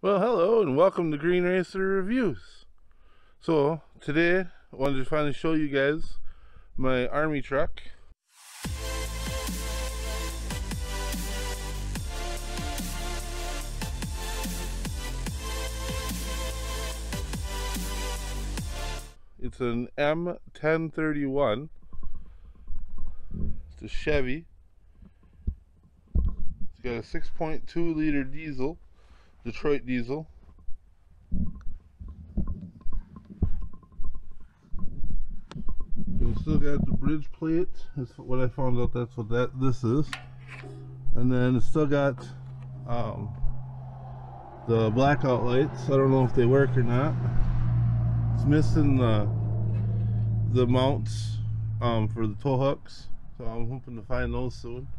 Well, hello and welcome to Green Racer Reviews. So, today I wanted to finally show you guys my army truck. It's an M1031. It's a Chevy. It's got a 6.2 liter diesel, Detroit diesel. We still got the bridge plate. That's what I found out. That's what this is. And then it's still got the blackout lights. I don't know if they work or not. It's missing the mounts for the tow hooks, so I'm hoping to find those soon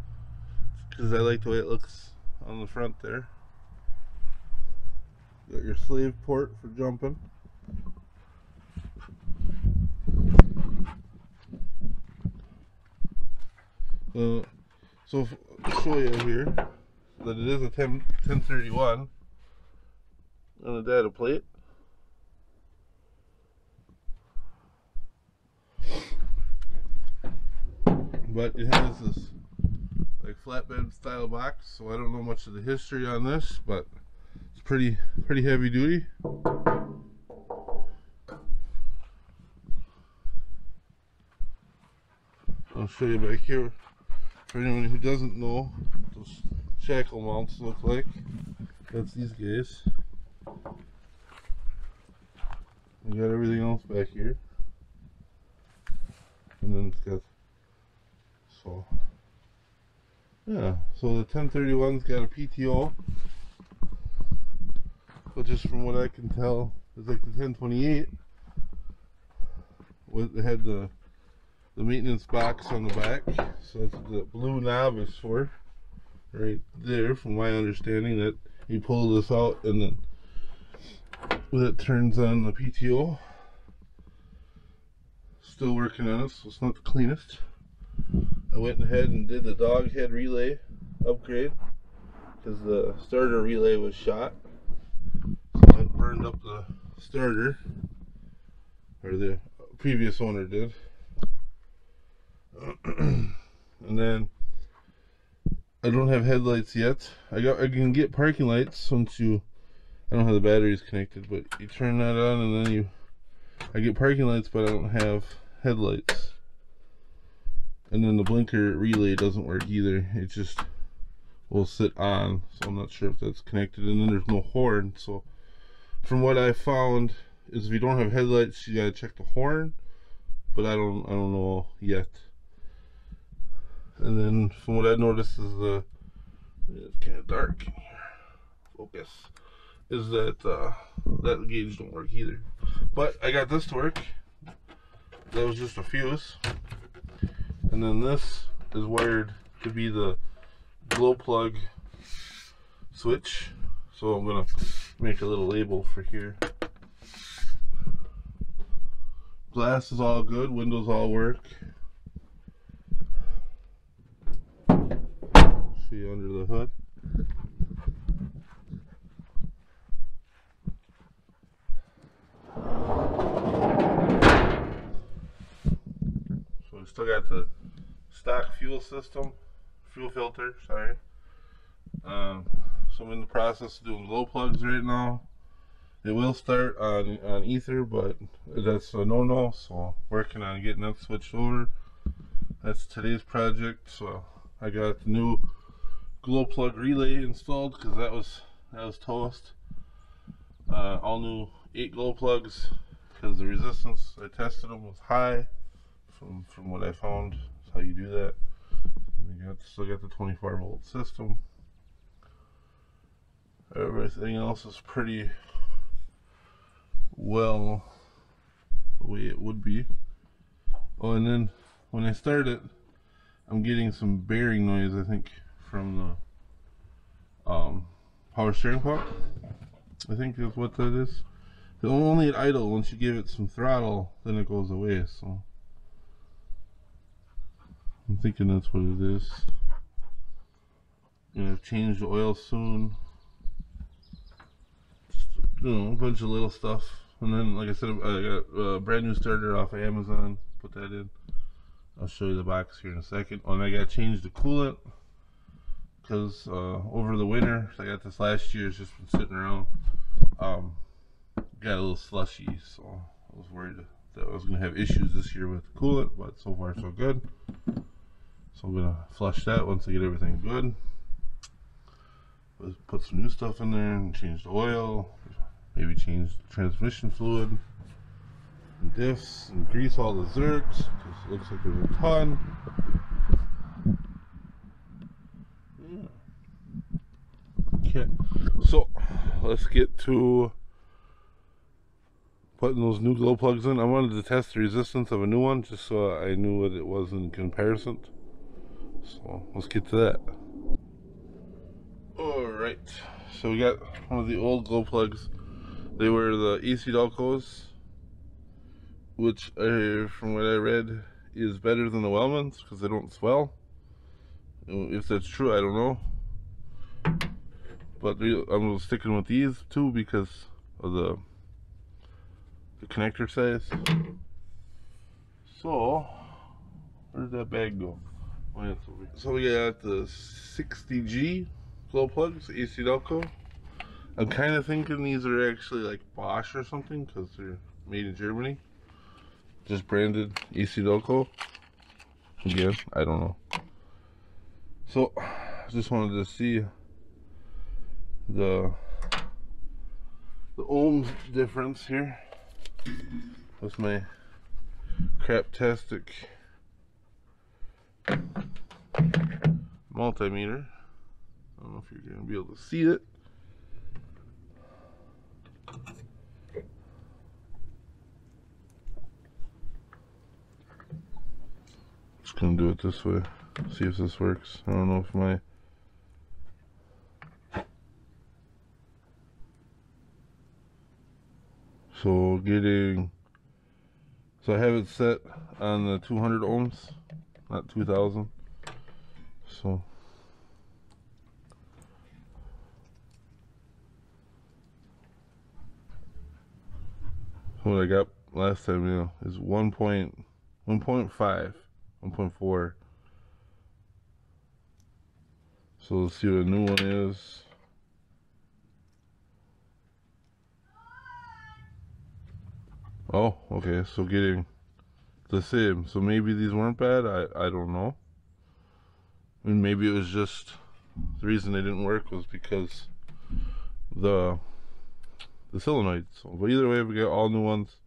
because I like the way it looks on the front there. Got your slave port for jumping. So I'll show you here that it is a 1031 on a data plate. But it has this like flatbed style box, so I don't know much of the history on this, but it's pretty heavy duty. I'll show you back here for anyone who doesn't know what those shackle mounts look like. That's these guys. We got everything else back here, and then it's got, so yeah, so the 1031's got a PTO, but just from what I can tell, it's like the 1028. It had the maintenance box on the back, so that's what the blue knob is for, right there. From my understanding, that you pull this out and then it turns on the PTO. Still working on it, so it's not the cleanest. I went ahead and did the dog head relay upgrade because the starter relay was shot, so I burned up the starter, or the previous owner did. And then I don't have headlights yet. I can get parking lights once I don't have the batteries connected, but you turn that on and then I get parking lights, but I don't have headlights. And then the blinker relay doesn't work either. It just will sit on, so I'm not sure if that's connected. And then there's no horn, so from what I found is if you don't have headlights, you gotta check the horn, but I don't know yet. And then from what I noticed is it's kind of dark in here. Focus. Is that that gauge don't work either. But I got this to work. That was just a fuse. And then this is wired to be the glow plug switch. So I'm gonna make a little label for here. Glass is all good, windows all work. See under the hood. So we still got the stock fuel filter, sorry. So I'm in the process of doing glow plugs right now. It will start on ether, but that's a no-no, so working on getting that switched over. That's today's project. So I got the new glow plug relay installed because that was toast. All new 8 glow plugs because the resistance I tested them was high from what I found. That's how you do that. And you still got the 24-volt system. Everything else is pretty well the way it would be. Oh, and then when I start it, I'm getting some bearing noise, I think, from the power steering pump. I think that's what that is. Only at idle. Once you give it some throttle, then it goes away. So I'm thinking that's what it is. Gonna change the oil soon. a bunch of little stuff. And then, like I said, I got a brand new starter off of Amazon. Put that in. I'll show you the box here in a second. Oh, and I got to change the coolant because over the winter, I got this last year. It's just been sitting around. Got a little slushy, so I was worried that I was going to have issues this year with the coolant, but so far so good. So I'm going to flush that once I get everything good. Let's put some new stuff in there and change the oil, maybe change the transmission fluid, and diffs, and grease all the zerks, because it looks like there's a ton. Yeah. Okay, so let's get to putting those new glow plugs in. I wanted to test the resistance of a new one just so I knew what it was in comparison. So let's get to that. Alright, so we got one of the old glow plugs. They were the AC Delcos, which from what I read is better than the Wellmans because they don't swell. If that's true, I don't know. But I'm sticking with these two because of the connector size. So where did that bag go? Oh, yeah, it's over here. So we got the 60G glow plugs, AC Delco. I'm kind of thinking these are actually like Bosch or something because they're made in Germany. Just branded AC Delco. Again, I don't know. So I just wanted to see the ohm difference here with my craptastic multimeter. I don't know if you're going to be able to see it. Just going to do it this way. See if this works. I don't know if my so I have it set on the 200 ohms, not 2000. So what I got last time, you know, is 1.5, 1.4. So let's see what a new one is. Oh, okay, so getting the same. So maybe these weren't bad, I don't know. I mean, maybe it was just the reason they didn't work was because the solenoids. So, but either way, we got all new ones,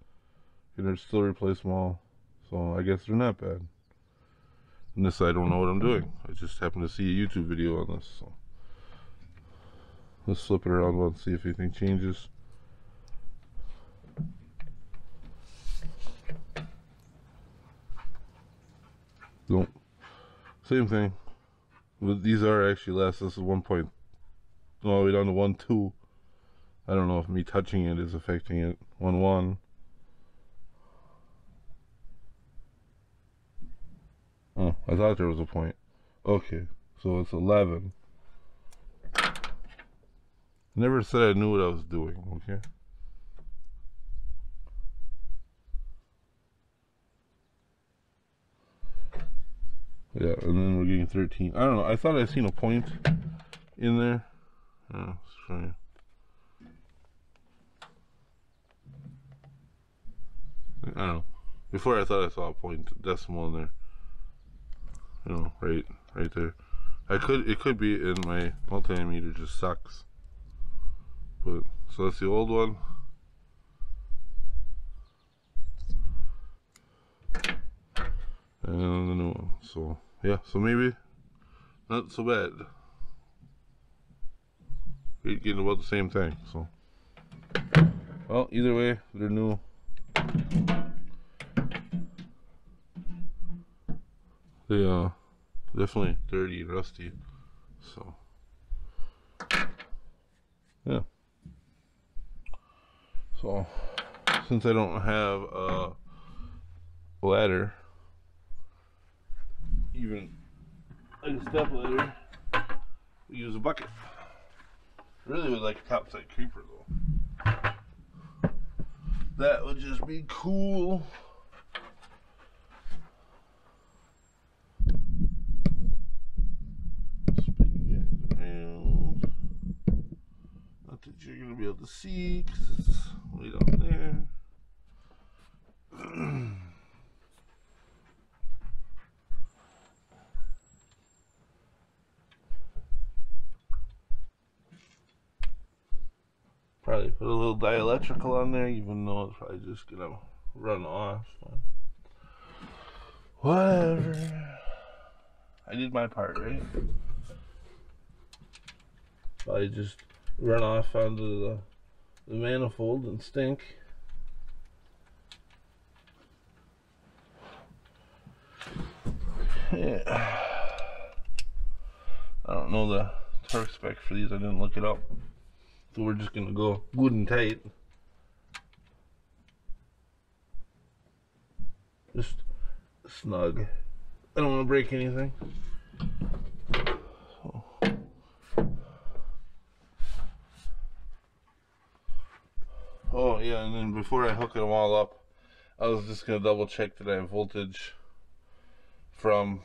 and they're still replace them all. So I guess they're not bad. And this, I don't know what I'm doing. I just happened to see a YouTube video on this. So let's flip it around once, see if anything changes. Nope. Same thing. But these are actually less. This is 1 point all the way down to 1.2. I don't know if me touching it is affecting it. 1.1. Oh, I thought there was a point. Okay, so it's 11. Never said I knew what I was doing, okay? Yeah, and then we're getting 13. I don't know. I thought I seen a point in there. Let's show you. I don't know. Before I thought I saw a point decimal in there. You know, right there. It could be in my multimeter just sucks. But so that's the old one. And the new one. So yeah, so maybe not so bad. We're getting about the same thing. So well, either way, they're new. They definitely dirty and rusty. So yeah. So since I don't have a ladder, even like a step ladder, we use a bucket. Really would like a topside creeper though. That would just be cool. Spin it around. Not that you're gonna be able to see because it's way down there. Probably put a little dielectrical on there, even though it's probably just gonna run off. Whatever. I did my part, right? Probably just run off onto the manifold and stink. Yeah. I don't know the torque spec for these, I didn't look it up. So we're just gonna go good and tight. Just snug. I don't want to break anything. So. Oh yeah, and then before I hook them all up, I was just gonna double check that I have voltage from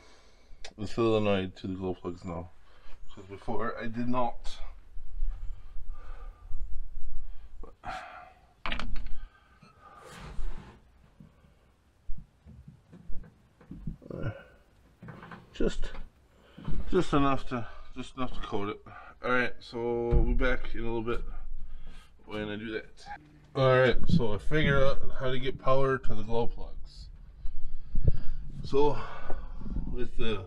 the solenoid to the glow plugs now. Because before I did not. Just enough to coat it. Alright, so we'll be back in a little bit when I do that. Alright, so I figured out how to get power to the glow plugs. So with the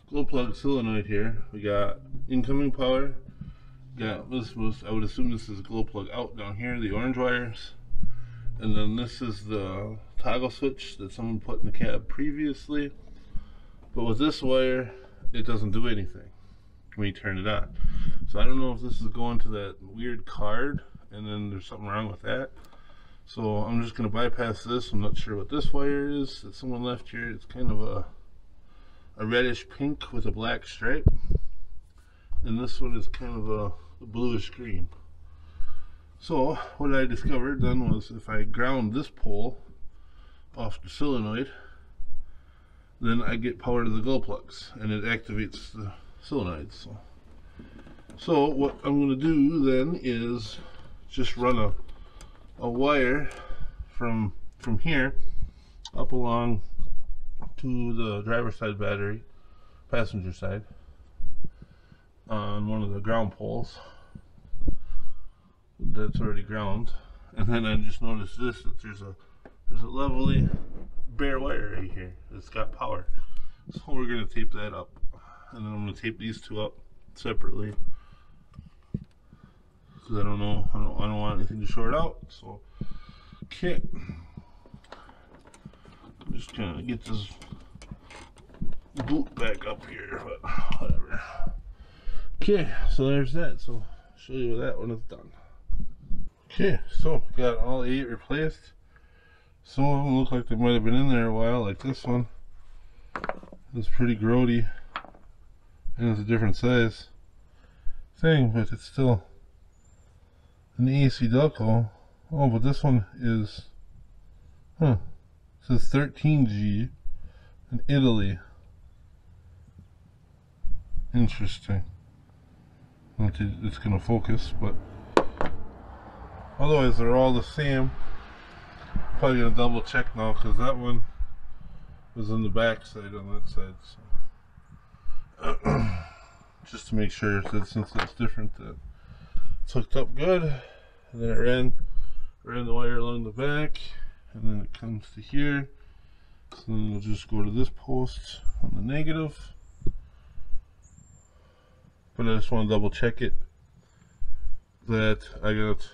glow plug solenoid here, we got incoming power. Got this was, I would assume this is a glow plug out down here, the orange wires. And then this is the toggle switch that someone put in the cab previously. But with this wire, it doesn't do anything when you turn it on. So I don't know if this is going to that weird card and then there's something wrong with that. So I'm just going to bypass this. I'm not sure what this wire is that someone left here. It's kind of a reddish pink with a black stripe. And this one is kind of a bluish green. So what I discovered then was if I ground this pole off the solenoid, then I get power to the glow plugs and it activates the solenoids. So what I'm going to do then is just run a wire from here up along to the driver's side battery, passenger side, on one of the ground poles that's already ground. And then I just noticed this, that there's a lovely bare wire right here that's got power. So we're going to tape that up, and then I'm going to tape these two up separately because I don't want anything to short out. So okay, I'm just gonna get this boot back up here, but whatever. Okay, so there's that. So I'll show you that when it's done. Okay, so got all 8 replaced. Some of them look like they might have been in there a while, like this one. It's pretty grody, and it's a different size thing, but it's still an AC Delco. Oh, but this one is, it says 13G in Italy. Interesting. I don't think it's going to focus, but otherwise they're all the same. Probably gonna double check now because that one was on the back side on that side, so just to make sure that since it's different that it's hooked up good. And then it ran the wire along the back, and then it comes to here. So then we'll just go to this post on the negative, but I just want to double check it that I got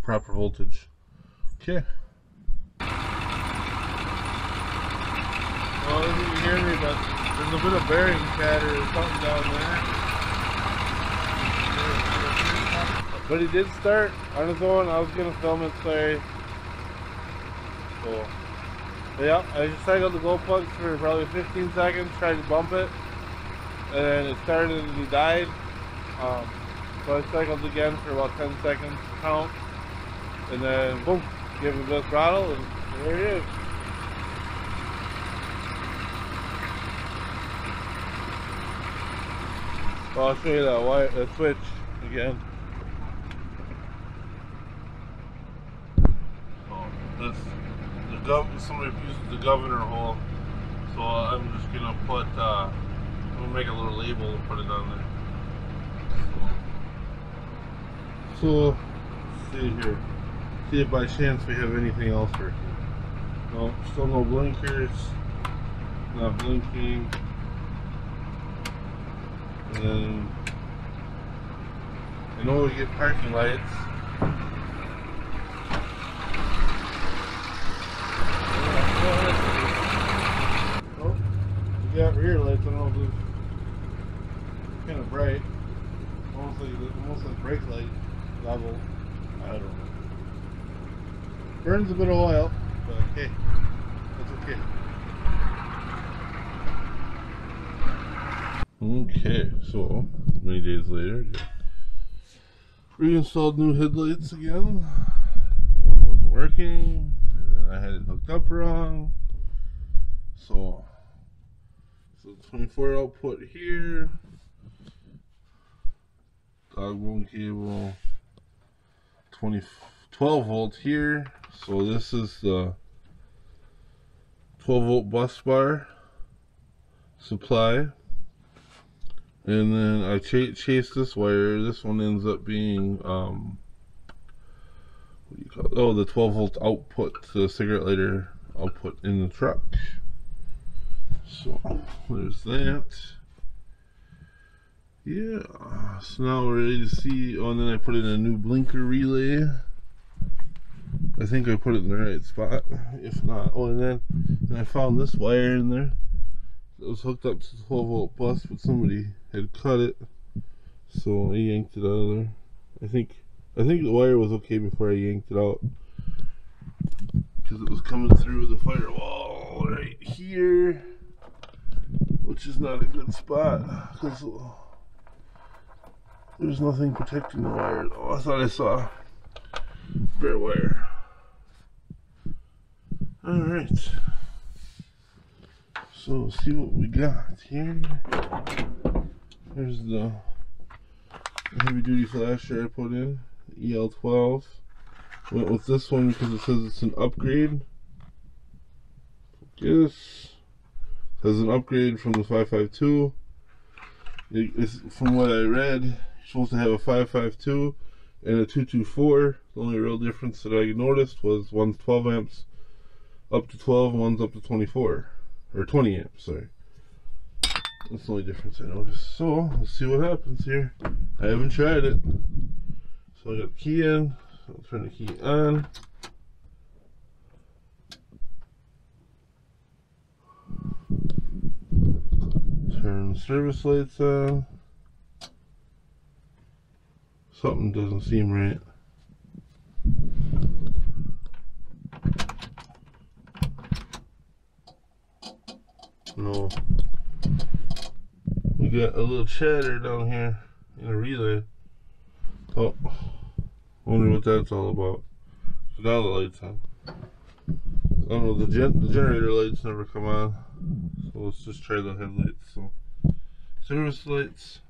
proper voltage. Okay. Well, if you can hear me, but there's a bit of bearing chatter or something down there. But he did start on his own. I was going to film it, sorry. So, yeah, I just cycled the glow plugs for probably 15 seconds, tried to bump it, and it started and he died. So I cycled again for about 10 seconds count, and then boom. give it a throttle, and there it is. So I'll show you that switch again. Oh, this somebody used the governor hole, so I'm just gonna put I'm gonna make a little label and put it on there. So let's see here. See if by chance we have anything else working. No, still no blinkers. Not blinking. And then I know we get parking lights. Oh, we got rear lights. I don't know if it's kind of bright. Almost like brake light level. I don't know. Burns a bit of oil, but hey, that's okay. Okay, so many days later, reinstalled new headlights again. One wasn't working, and then I had it hooked up wrong. So 24 output here, dog bone cable, 12 volt here. So this is the 12 volt bus bar supply. And then I chase this wire. This one ends up being what do you call it? Oh, the 12 volt output, the cigarette lighter output in the truck. So there's that. Yeah. So now we're ready to see. Oh, and then I put in a new blinker relay. I think I put it in the right spot. If not, oh, and then I found this wire in there. It was hooked up to the 12 volt bus, but somebody had cut it, so I yanked it out of there. I think the wire was okay before I yanked it out, because it was coming through the firewall right here, which is not a good spot, because there's nothing protecting the wire. Oh, I thought I saw bare wire. Alright. So let's see what we got here. There's the heavy duty flasher I put in, EL12. Went with this one because it says it's an upgrade. Focus. It has an upgrade from the 552. From what I read, you're supposed to have a 552 and a 224. The only real difference that I noticed was one's 12 amps up to 12 and one's up to 24. Or 20 amps, sorry. That's the only difference I noticed. So, let's see what happens here. I haven't tried it. So I got the key in. I'll turn the key on. Turn the service lights on. Something doesn't seem right. No. We got a little chatter down here in a relay. Oh, wonder what that's all about. So now the light's on. I don't know, the generator lights never come on. So let's just try the headlights. So service lights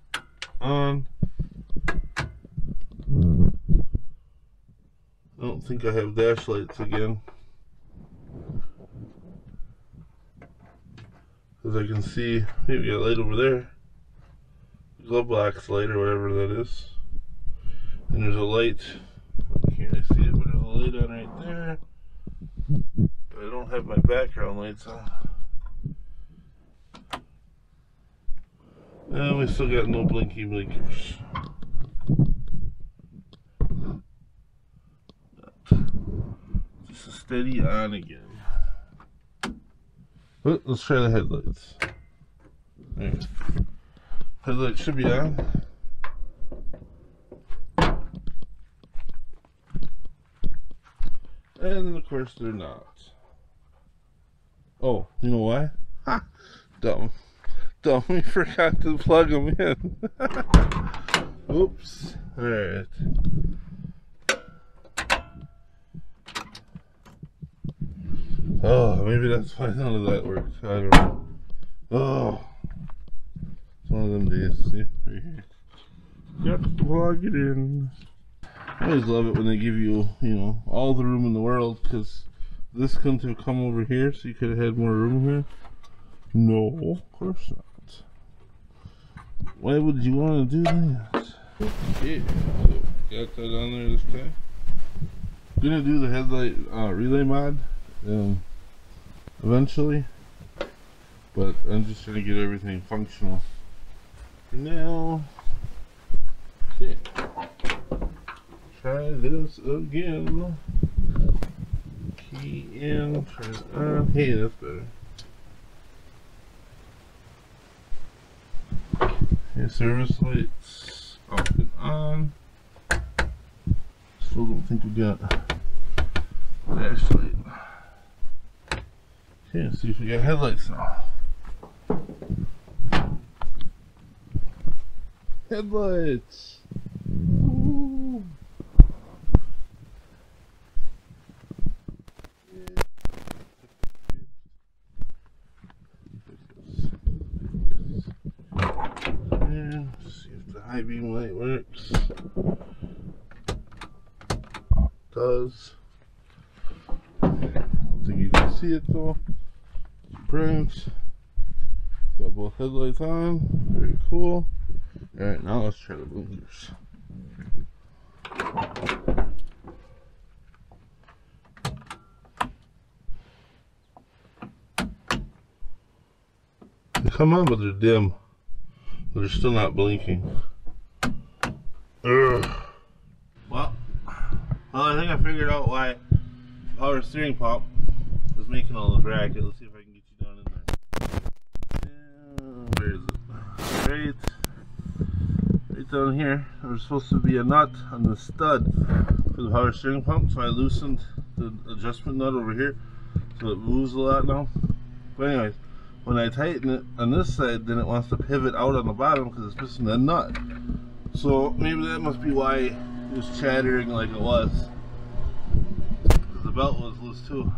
on. I don't think I have dash lights again. As I can see, maybe we got a light over there. Glove box light or whatever that is. And there's a light. I can't really see it, but there's a light on right there. But I don't have my background lights on. And we still got no blinky blinkers. Just a steady on again. But let's try the headlights. Alright. Headlights should be on. And of course they're not. Oh, you know why? Ha! Dumb. We forgot to plug them in. Oops. Alright. Oh, maybe that's why none of that worked. I don't know. Oh, it's one of them days. See, right here. Got to plug it in. I always love it when they give you, you know, all the room in the world, because this couldn't have come over here, so you could have had more room here. No, of course not. Why would you want to do that? Okay, so got that on there this time. I'm gonna do the headlight relay mod eventually, but I'm just trying to get everything functional for now. Okay, try this again. Key in, turn it on. Hey, that's better. Okay, service lights off and on. Still don't think we got flashlight. Okay, let's see if we got headlights now. Headlights! Ooh. Yeah, let's see if the high beam light works. Does. I don't think you can see it though. Brilliant. Got both headlights on. Very cool. Alright, now let's try the blinkers. They come on, but they're dim. But they're still not blinking. Ugh. Well, I think I figured out why power steering pump is making all this racket. Let's see if I can get you down in there. Where is it? Right down here. There's supposed to be a nut on the stud for the power steering pump, so I loosened the adjustment nut over here so it moves a lot now. But anyways, when I tighten it on this side, then it wants to pivot out on the bottom because it's missing the nut. So maybe that must be why it was chattering like it was. The belt was loose too.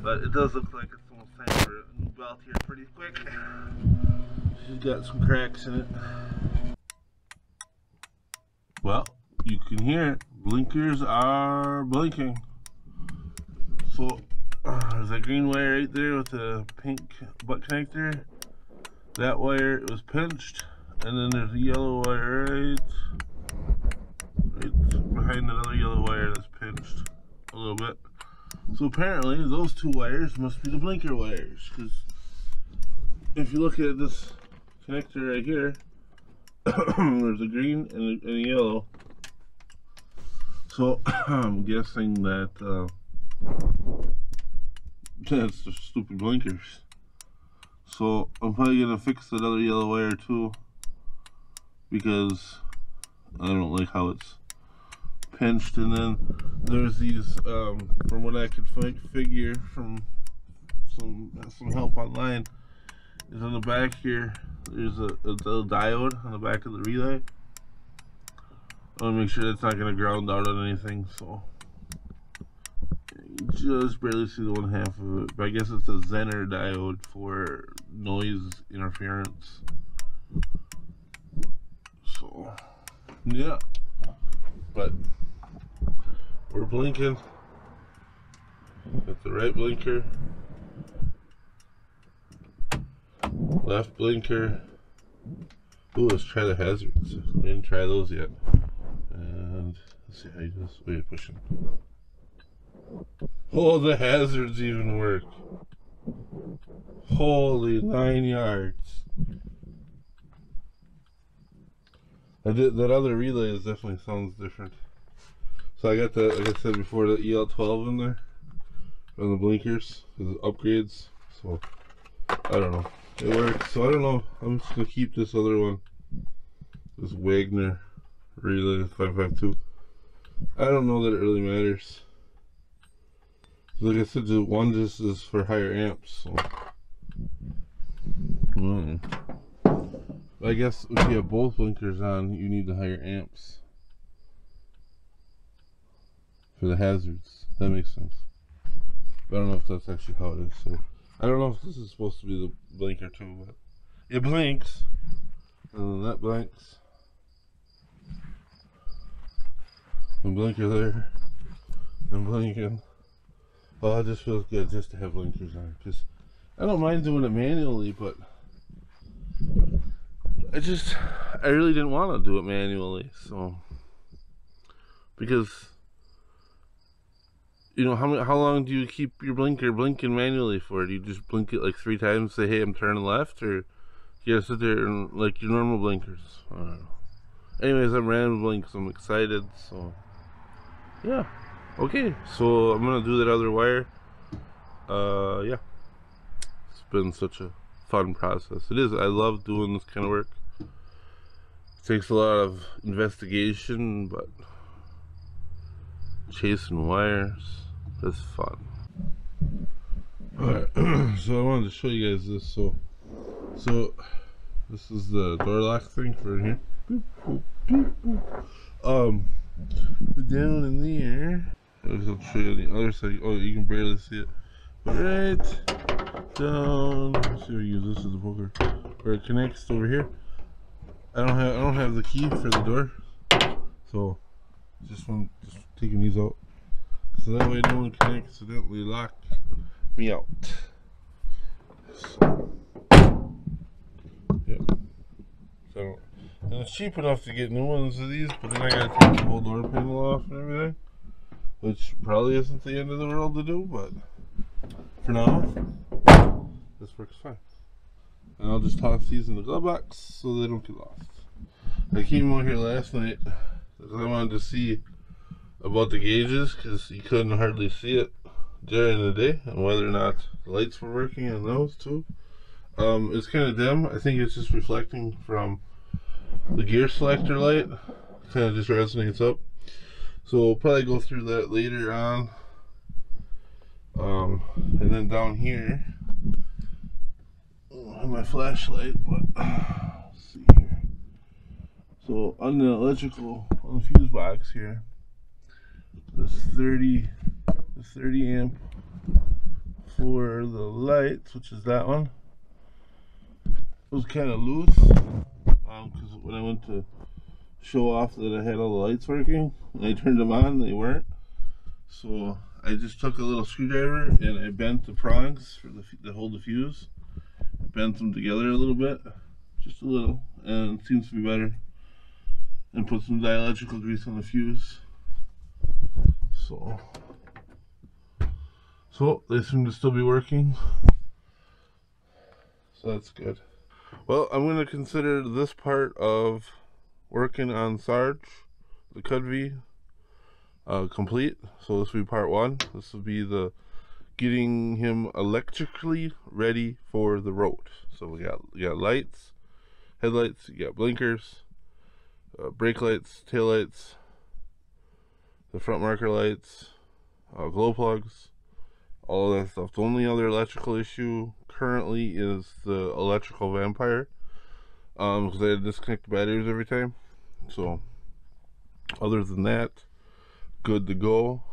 But it does look like it's almost time for a new belt here pretty quick. She's got some cracks in it. Well, you can hear it. Blinkers are blinking. So there's that green wire right there with the pink butt connector. That wire was pinched, and then there's a yellow wire right behind that other yellow wire that's pinched a little bit. So apparently those two wires must be the blinker wires, because if you look at this connector right here, there's a green and a yellow. So I'm guessing that that's the stupid blinkers. So I'm probably gonna fix that other yellow wire too, because I don't like how it's pinched. And then there's these from what I could figure from some help online, is on the back here there's a little diode on the back of the relay. I want to make sure that's not going to ground out on anything, so you just barely see the one half of it. But I guess it's a Zener diode for noise interference. So yeah, but we're blinking. Got the right blinker, left blinker. Ooh, let's try the hazards. We didn't try those yet. And let's see how you do this. Wait, pushing. Oh, the hazards even work. Holy 9 yards. That other relay definitely sounds different. So I got the, like I said before, the EL12 in there on the blinkers, the upgrades. So I don't know. It works. So I don't know. I'm just gonna keep this other one, this Wagner relay 552. I don't know that it really matters. Like I said, the one just is for higher amps. So I guess if you have both blinkers on, you need the higher amps for the hazards. That makes sense. But I don't know if that's actually how it is. So I don't know if this is supposed to be the blinker too, but it blinks, and then that blinks. And blinker there, and blinking. Well, it just feels good just to have blinkers on, because I don't mind doing it manually, but I really didn't want to do it manually, so, because, you know, how long do you keep your blinker blinking manually for? Do you just blink it like 3 times, say, hey, I'm turning left, or you gotta sit there and like your normal blinkers? I don't know. Anyways, I'm rambling because I'm excited, so, yeah. Okay, so I'm gonna do that other wire. Yeah. It's been such a fun process. It is. I love doing this kind of work. It takes a lot of investigation, but chasing wires is fun. Alright, so I wanted to show you guys this. So this is the door lock thing for in here. Boop, boop, boop, boop. Down in there, I'll show you the other side. Oh, you can barely see it. But right down. Let's see if we use this as a poker. Where it connects over here. I don't have the key for the door, so just taking these out, so that way no one can accidentally lock me out. So, yeah. So, and it's cheap enough to get new ones of these, but then I gotta take the whole door panel off and everything, which probably isn't the end of the world to do, but for now, this works fine. And I'll just toss these in the glove box so they don't get lost. I came out here last night because I wanted to see about the gauges, because you couldn't hardly see it during the day, and whether or not the lights were working on those too. It's kind of dim. I think it's just reflecting from the gear selector light. Kind of just resonates up. So we'll probably go through that later on. And then down here, I don't have my flashlight, but let's see here. So on the electrical, on the fuse box here, this 30 amp for the lights, which is that one, it was kind of loose, because when I went to show off that I had all the lights working, and I turned them on, they weren't. So I just took a little screwdriver and I bent the prongs for to hold the fuse. I bent them together a little bit, just a little, and it seems to be better. And put some dielectrical grease on the fuse. So they seem to still be working. So that's good. Well, I'm going to consider this part of working on Sarge, the cucv, complete. So this will be part 1. This will be the getting him electrically ready for the road. So we got lights, headlights, you got blinkers, brake lights, tail lights, the front marker lights, glow plugs, all of that stuff. The only other electrical issue currently is the electrical vampire, because I disconnect the batteries every time. So other than that, good to go,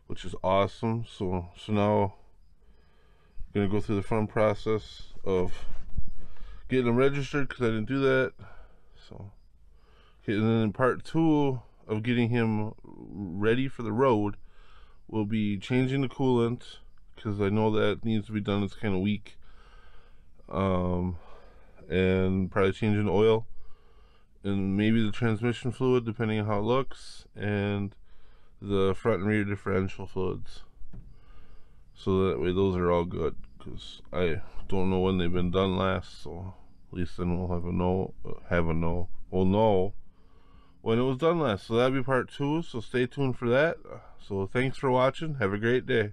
which is awesome. So now I'm gonna go through the fun process of getting them registered, because I didn't do that. So okay, and then in part 2 of getting him ready for the road, we'll be changing the coolant, because I know that needs to be done. It's kind of weak. And probably changing the oil and maybe the transmission fluid, depending on how it looks, and the front and rear differential fluids, so that way those are all good, because I don't know when they've been done last. So at least then we'll we'll know when it was done last. So that'll be part 2, so stay tuned for that. So thanks for watching. Have a great day.